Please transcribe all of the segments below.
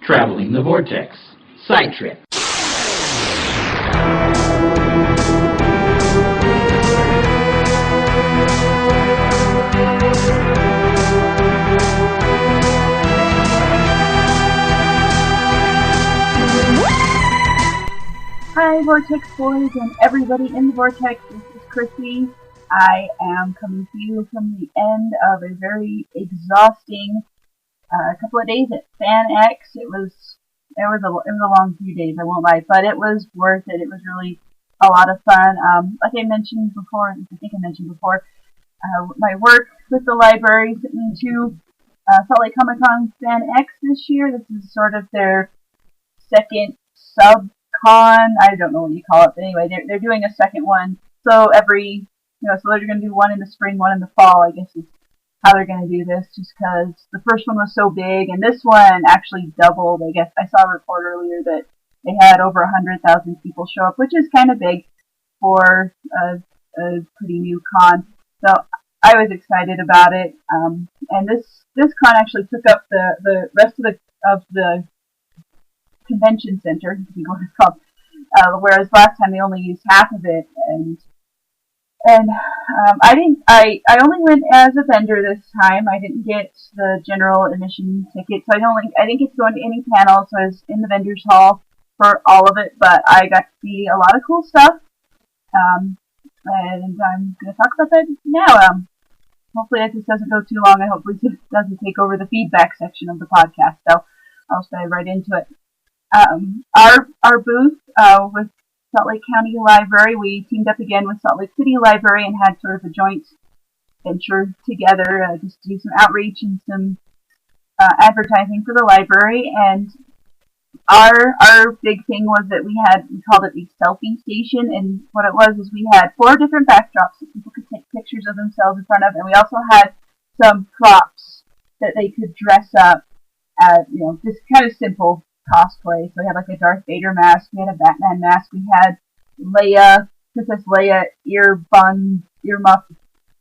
Traveling the Vortex. Side Trip. Hi, Vortex boys and everybody in the Vortex. This is Chrissy. I am coming to you from the end of a very exhausting couple of days at FanX. It was a long few days, I won't lie, but it was worth it. It was really a lot of fun. Like I mentioned before, my work with the library sent me to Salt Lake Comic Con FanX this year. This is sort of their second sub-con. I don't know what you call it, but anyway, they're doing a second one. So so they're going to do one in the spring, one in the fall, I guess is how they're going to do this, just because the first one was so big, and this one actually doubled. I guess I saw a report earlier that they had over 100,000 people show up, which is kind of big for a pretty new con. So I was excited about it, and this con actually took up the rest of the convention center, I think what it's called, whereas last time they only used half of it, and I only went as a vendor this time. I didn't get the general admission ticket, so I didn't get to go into any panels. So I was in the vendors hall for all of it, but I got to see a lot of cool stuff, and I'm going to talk about that now. Hopefully this doesn't go too long, and hopefully this doesn't take over the feedback section of the podcast, so I'll dive right into it. Our booth with Salt Lake County Library, we teamed up again with Salt Lake City Library and had sort of a joint venture together just to do some outreach and some advertising for the library. And our big thing was that we called it the selfie station, and what it was is we had 4 different backdrops that people could take pictures of themselves in front of, and we also had some props that they could dress up at, just kind of simple cosplay. So we had like a Darth Vader mask, we had a Batman mask, we had Princess Leia earmuff,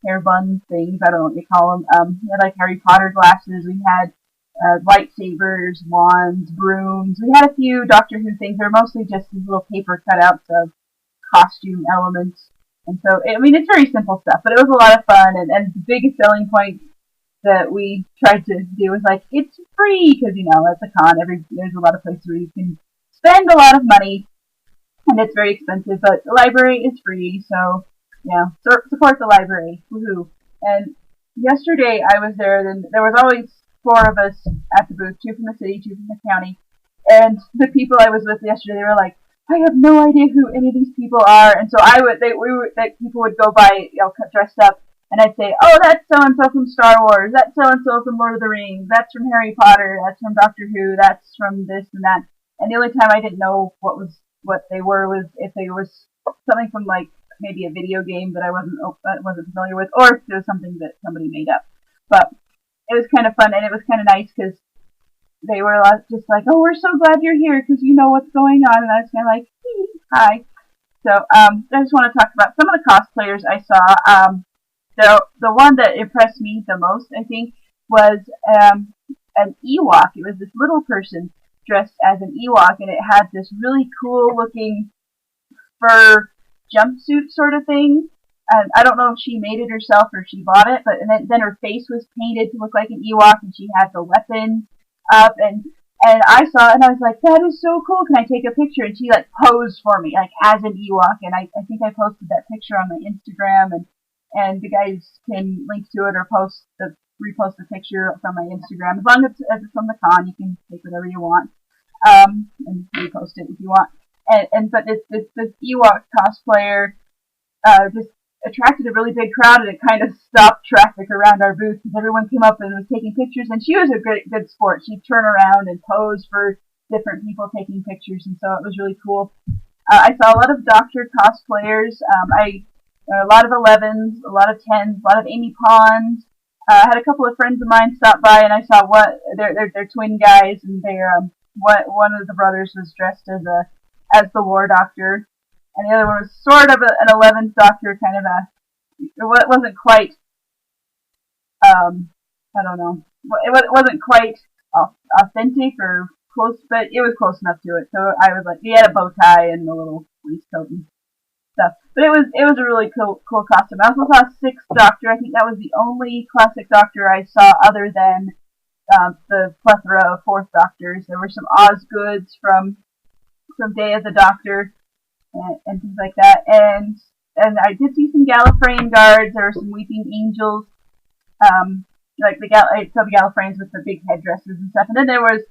hair bun things, I don't know what you call them. We had like Harry Potter glasses, we had lightsabers, wands, brooms, we had a few Doctor Who things. They're mostly just these little paper cutouts of costume elements. And so, it's very simple stuff, but it was a lot of fun, and the biggest selling point that we tried to do was like, it's free, because at the con there's a lot of places where you can spend a lot of money and it's very expensive, but the library is free, so support the library, woohoo. And yesterday I was there, and there was always 4 of us at the booth, 2 from the city, 2 from the county, and the people I was with yesterday, they were like, I have no idea who any of these people are, and so people would go by, dressed up. And I'd say, oh, that's so-and-so from Star Wars, that's so-and-so from Lord of the Rings, that's from Harry Potter, that's from Doctor Who, that's from this and that. And the only time I didn't know what they were was if they were something from like maybe a video game that I wasn't familiar with, or if it was something that somebody made up. But it was kind of fun, and it was kind of nice because they were just like, oh, we're so glad you're here because you know what's going on. And I was kind of like, hi. So I just want to talk about some of the cosplayers I saw. The one that impressed me the most, I think, was an Ewok. It was this little person dressed as an Ewok, and it had this really cool-looking fur jumpsuit sort of thing. And I don't know if she made it herself or she bought it, but then her face was painted to look like an Ewok, and she had the weapon up, and I saw it, and I was like, that is so cool, can I take a picture? And she, posed for me, as an Ewok, and I think I posted that picture on my Instagram, and the guys can link to it or repost the picture from my Instagram. As long as it's from the con, you can take whatever you want, and repost it if you want. But this Ewok cosplayer just attracted a really big crowd, and it kind of stopped traffic around our booth because everyone came up and was taking pictures, and she was a good sport. She'd turn around and pose for different people taking pictures, and so it was really cool. I saw a lot of Doctor cosplayers. A lot of 11s, a lot of 10s, a lot of Amy Pons. I had a couple of friends of mine stop by, and I saw they're twin guys, and one of the brothers was dressed as the War Doctor, and the other one was sort of an 11th Doctor, kind of it wasn't quite, I don't know, it wasn't quite authentic or close, but it was close enough to it. So I was like, he had a bow tie and a little waistcoat and stuff. But it was a really cool costume. I also saw Sixth Doctor. I think that was the only classic Doctor I saw other than the plethora of Fourth Doctors. There were some Osgoods from Day of the Doctor and things like that. And I did see some Gallifreyan guards. There were some Weeping Angels. Like I saw the Gallifreyans with the big headdresses and stuff. And then there was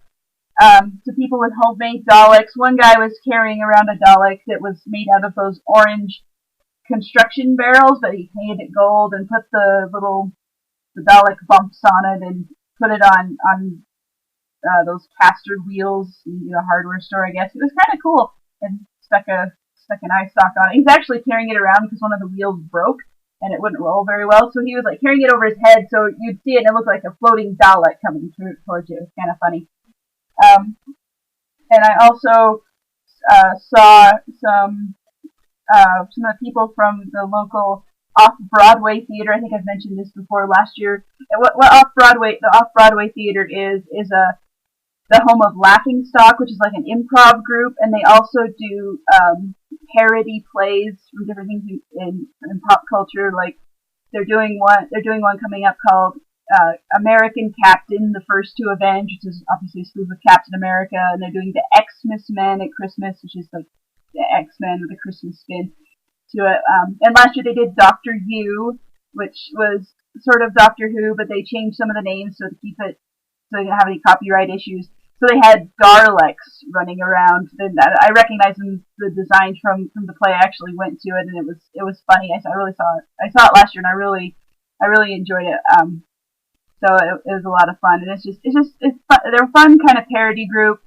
some people with homemade Daleks. One guy was carrying around a Dalek that was made out of those orange construction barrels, but he painted it gold and put the Dalek bumps on it and put it on those caster wheels in a hardware store, I guess. It was kind of cool, and stuck an eye sock on it. He's actually carrying it around because one of the wheels broke and it wouldn't roll very well, so he was like carrying it over his head so you'd see it and it looked like a floating Dalek coming towards you. It was kind of funny. And I also saw some of the people from the local off-Broadway theater. I think I've mentioned this before last year. What the off-Broadway theater is the home of Laughing Stock, which is like an improv group, and they also do parody plays from different things in pop culture. Like they're doing one coming up called American Captain, the First to Avenge, which is obviously a spoof of Captain America, and they're doing the Xmas Men at Christmas, which is like the X-Men with a Christmas spin to it. And last year they did Doctor Who, which was sort of Doctor Who, but they changed some of the names to keep it so they didn't have any copyright issues. So they had Daleks running around, and I recognized the design from the play. I actually went to it, and it was funny. I really saw it. I saw it last year, and I really enjoyed it. So it was a lot of fun, and it's fun. They're a fun kind of parody group.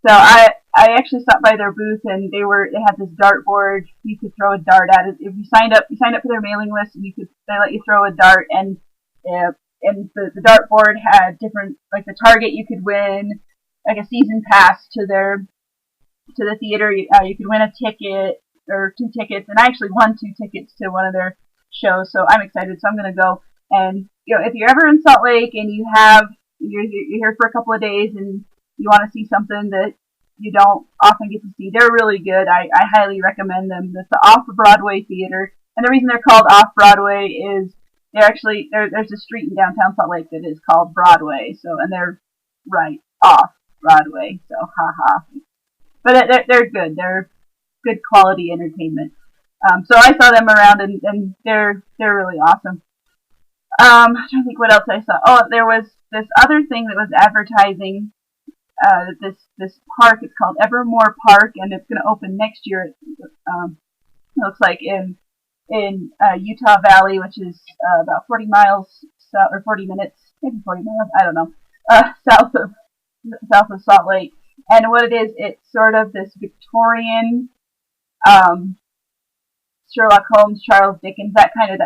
So I actually stopped by their booth, and they had this dartboard. You could throw a dart at it if you signed up for their mailing list, and they let you throw a dart, and the dartboard had different, like the target you could win, like a season pass to the theater. You could win a ticket or 2 tickets, and I actually won 2 tickets to one of their shows, so I'm excited. So I'm gonna go, and if you're ever in Salt Lake and you're here for a couple of days and you want to see something that you don't often get to see, they're really good. I highly recommend them. It's the Off-Broadway Theater, and the reason they're called Off-Broadway is there's a street in downtown Salt Lake that is called Broadway, and they're right off Broadway, so haha. But they're good. They're good quality entertainment. So I saw them around, and they're really awesome. I'm trying to think what else I saw. Oh, there was this other thing that was advertising this park. It's called Evermore Park, and it's going to open next year. It looks like in Utah Valley, which is about 40 miles or 40 minutes, maybe 40 miles. I don't know. South of Salt Lake. And what it is, it's sort of this Victorian Sherlock Holmes, Charles Dickens, that kind of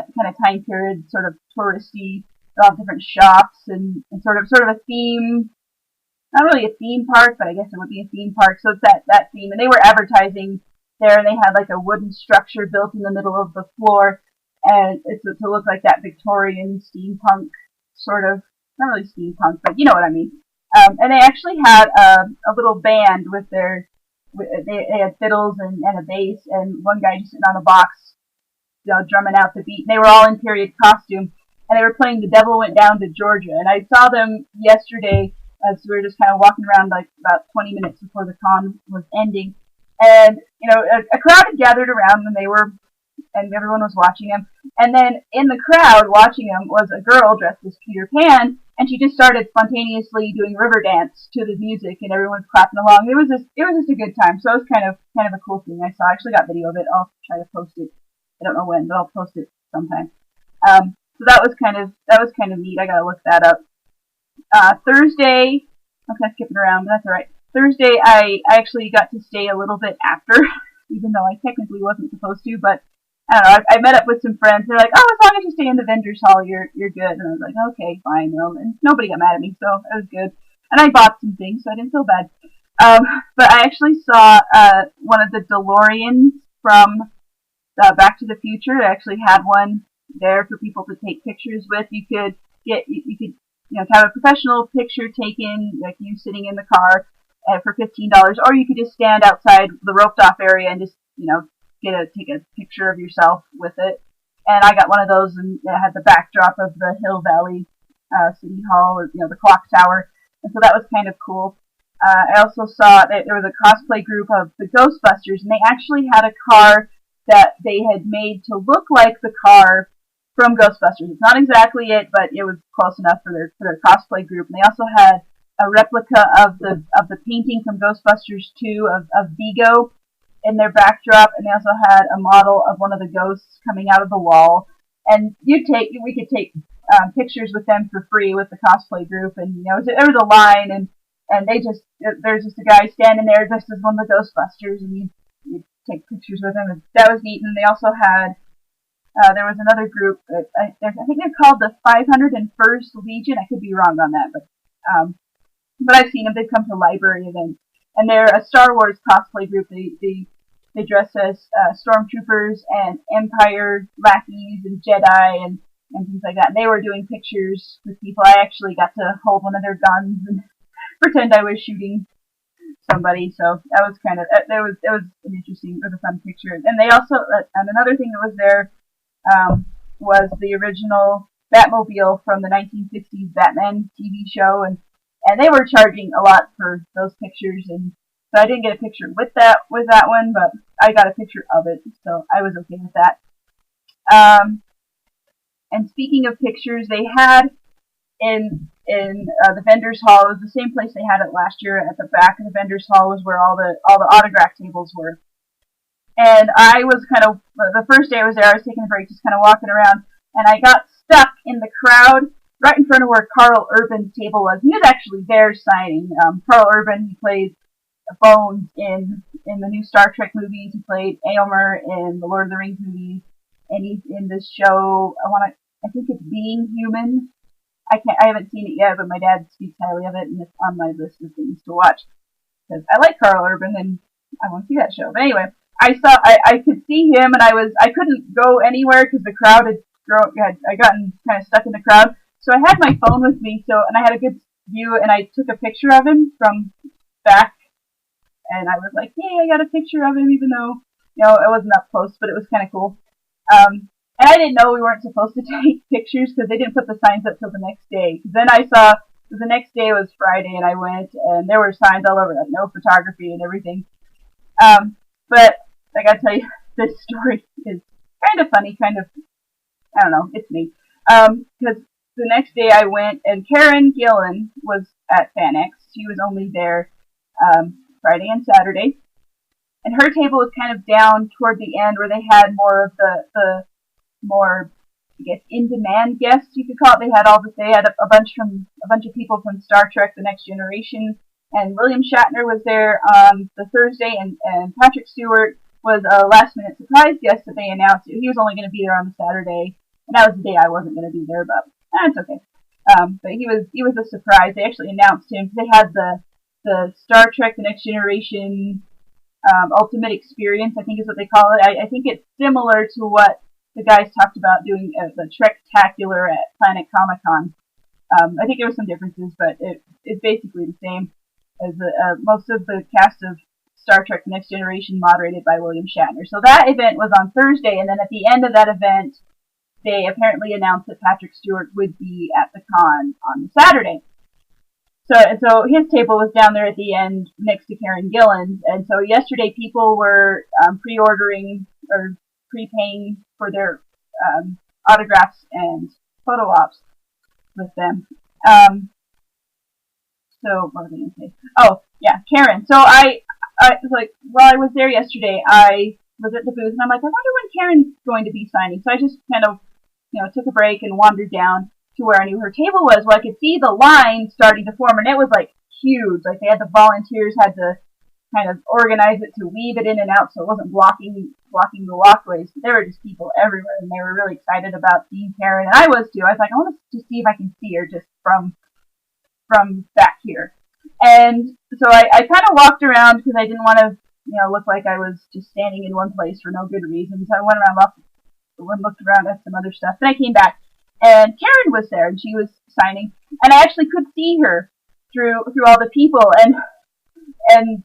time period, sort of touristy, a lot of different shops and sort of a theme. Not really a theme park, but I guess it would be a theme park. So it's that theme. And they were advertising there, and they had like a wooden structure built in the middle of the floor, and it's to look like that Victorian steampunk sort of, not really steampunk, but you know what I mean. And they actually had a little band with they had fiddles and a bass, and one guy just sitting on a box, drumming out the beat. And they were all in period costume, and they were playing The Devil Went Down to Georgia. And I saw them yesterday as we were just kind of walking around, like about 20 minutes before the con was ending. And a crowd had gathered around, and everyone was watching them. And then in the crowd watching them was a girl dressed as Peter Pan, and she just started spontaneously doing river dance to the music, and everyone's clapping along. It was just a good time. So it was kind of a cool thing I saw. I actually got video of it. I'll try to post it. I don't know when, but I'll post it sometime. So that was kind of neat. I gotta look that up. Thursday, I'm kind of skipping around, but that's all right. Thursday, I actually got to stay a little bit after, even though I technically wasn't supposed to, but I don't know, I met up with some friends. They're like, oh, as long as you stay in the vendor's hall, you're good. And I was like, okay, fine. And nobody got mad at me, so it was good. And I bought some things, so I didn't feel bad. But I actually saw one of the DeLoreans from Back to the Future. They actually had one there for people to take pictures with. You could have a professional picture taken, like you sitting in the car, for $15, or you could just stand outside the roped off area and just, take a picture of yourself with it. And I got one of those, and it had the backdrop of the Hill Valley City Hall, or the clock tower, and so that was kind of cool. I also saw that there was a cosplay group of the Ghostbusters, and they actually had a car that they had made to look like the car from Ghostbusters. It's not exactly it, but it was close enough for their cosplay group. And they also had a replica of the painting from Ghostbusters 2 of Vigo in their backdrop, and they also had a model of one of the ghosts coming out of the wall. And we could take pictures with them for free with the cosplay group, and there was a line, and there's just a guy standing there dressed as one of the Ghostbusters, and you take pictures with him, and that was neat. And they also had there was another group that I think they're called the 501st Legion. I could be wrong on that, but I've seen them. They've come to library events, and they're a Star Wars cosplay group. They dress as stormtroopers and Empire lackeys and Jedi and things like that. And they were doing pictures with people. I actually got to hold one of their guns and pretend I was shooting somebody. So that was kind of it was an interesting, it was a fun picture. And they also and another thing that was there was the original Batmobile from the 1960s Batman TV show, and they were charging a lot for those pictures, and so I didn't get a picture with that one, but I got a picture of it, so I was okay with that. And speaking of pictures, they had in the vendors hall, it was the same place they had it last year. At the back of the vendors hall was where all the autograph tables were. And I was the first day I was there, I was taking a break, just kind of walking around, and I got stuck in the crowd right in front of where Carl Urban's table was. He was actually there signing. Carl Urban, he played Bones in the new Star Trek movies. He played Aomer in the Lord of the Rings movies, and he's in this show. I think it's Being Human. I haven't seen it yet, but my dad speaks highly of it, and it's on my list of things to watch because I like Carl Urban and I want to see that show. But anyway, I could see him, and I couldn't go anywhere because the crowd I gotten kind of stuck in the crowd. So I had my phone with me, and I had a good view, and I took a picture of him from back, and I was like, hey, I got a picture of him, even though it wasn't up close, but it was kind of cool. And I didn't know we weren't supposed to take pictures because they didn't put the signs up till the next day. Then I saw the next day was Friday, and I went, and there were signs all over, like no photography and everything. But I gotta tell you, this story is kind of funny, I don't know, it's me. Because the next day I went, and Karen Gillan was at FanX. She was only there Friday and Saturday. And her table was kind of down toward the end where they had more of the more, I guess, in-demand guests, you could call it. They had a bunch of people from Star Trek: The Next Generation, and William Shatner was there on the Thursday, and Patrick Stewart was a last-minute surprise guest that they announced. He was only going to be there on the Saturday, and that was the day I wasn't going to be there, but that's okay. But he was a surprise. They actually announced him. They had the Star Trek: The Next Generation Ultimate Experience, I think is what they call it. I think it's similar to what the guys talked about doing the Trek-tacular at Planet Comic-Con. I think there were some differences, but it's basically the same as most of the cast of Star Trek: The Next Generation, moderated by William Shatner. So that event was on Thursday, and then at the end of that event, they apparently announced that Patrick Stewart would be at the con on Saturday. So his table was down there at the end next to Karen Gillan's, and so yesterday people were pre-ordering or prepaying for their autographs and photo ops with them. So what was I going to say? Oh, yeah, Karen. So I was like, while I was there yesterday, I was at the booth, and I'm like, I wonder when Karen's going to be signing. So I just kind of, took a break and wandered down to where I knew her table was. Well, I could see the line starting to form, and it was like huge. Like the volunteers had to kind of organize it to weave it in and out so it wasn't blocking the walkways. But there were just people everywhere, and they were really excited about seeing Karen, and I was too. I was like, I want to just see if I can see her just from back here. And so I kind of walked around because I didn't want to, look like I was just standing in one place for no good reason. So I went around, looked around at some other stuff. Then I came back, and Karen was there, and she was signing, and I actually could see her through all the people. And and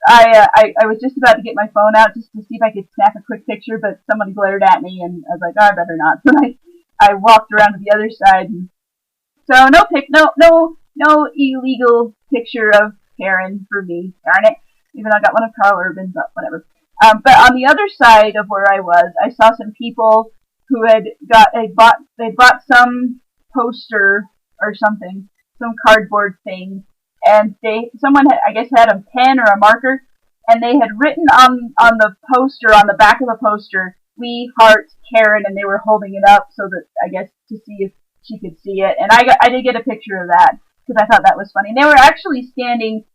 I was just about to get my phone out just to see if I could snap a quick picture, but someone glared at me, and I was like, oh, I better not. So I walked around to the other side, and so no illegal picture of Karen for me. Darn it! Even though I got one of Carl Urban, but whatever. But on the other side of where I was, I saw some people who had they bought some poster or something, some cardboard thing, and someone had, I guess, had a pen or a marker, and they had written on the poster, on the back of the poster, "We heart Karen," and they were holding it up so that, I guess, to see if she could see it. And I did get a picture of that because I thought that was funny. And they were actually standing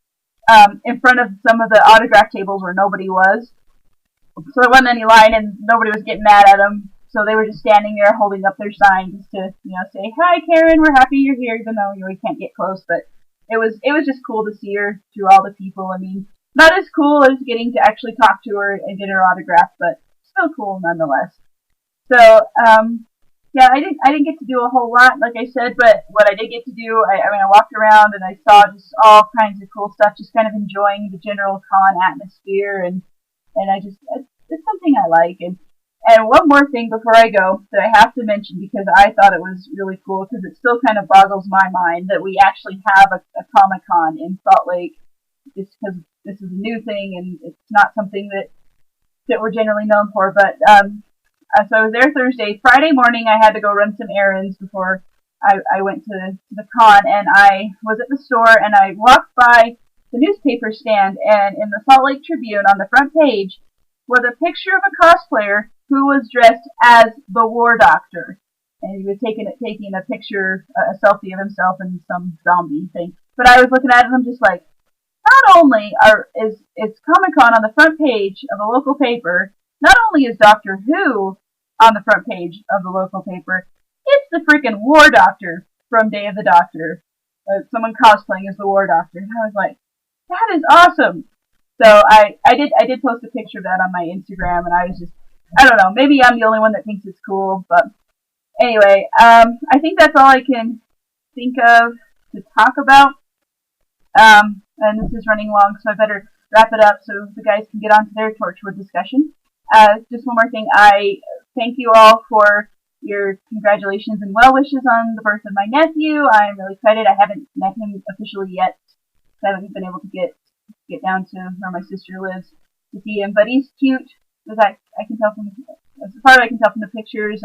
in front of some of the autograph tables where nobody was, so there wasn't any line, and nobody was getting mad at them. So they were just standing there holding up their sign just to, say, "Hi, Karen, we're happy you're here," even though we can't get close. But it was just cool to see her through all the people. I mean, not as cool as getting to actually talk to her and get her autograph, but still cool nonetheless. So, yeah, I didn't get to do a whole lot, like I said, but what I did get to do, I walked around and I saw just all kinds of cool stuff, just kind of enjoying the general con atmosphere, and it's something I like. And one more thing before I go that I have to mention, because I thought it was really cool, because it still kind of boggles my mind that we actually have a Comic-Con in Salt Lake, just because this is a new thing and it's not something that we're generally known for. But so I was there Thursday. Friday morning I had to go run some errands before I went to the con, and I was at the store and I walked by the newspaper stand, and in the Salt Lake Tribune on the front page was a picture of a cosplayer who was dressed as the War Doctor, and he was taking a picture, a selfie of himself and some zombie thing. But I was looking at it and I'm just like, not only is Comic-Con on the front page of a local paper, not only is Doctor Who on the front page of the local paper, it's the freaking War Doctor from Day of the Doctor. Someone cosplaying as the War Doctor. And I was like, that is awesome. So I did post a picture of that on my Instagram, and I was just, I don't know, maybe I'm the only one that thinks it's cool, but anyway, I think that's all I can think of to talk about. And this is running long, so I better wrap it up so the guys can get on to their Torchwood discussion. Just one more thing, I thank you all for your congratulations and well wishes on the birth of my nephew. I'm really excited. I haven't met him officially yet. I haven't been able to get down to where my sister lives to see him, but he's cute. As I can tell from, as far as I can tell from the pictures,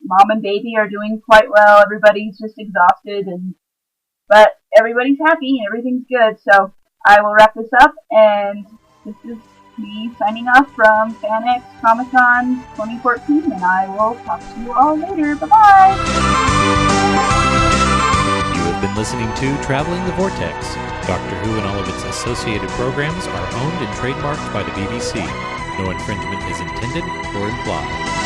mom and baby are doing quite well. Everybody's just exhausted, but everybody's happy and everything's good. So I will wrap this up, and this is me signing off from FanX Comic-Con 2014, and I will talk to you all later. Bye-bye! You have been listening to Traveling the Vortex. Doctor Who and all of its associated programs are owned and trademarked by the BBC. No infringement is intended or implied.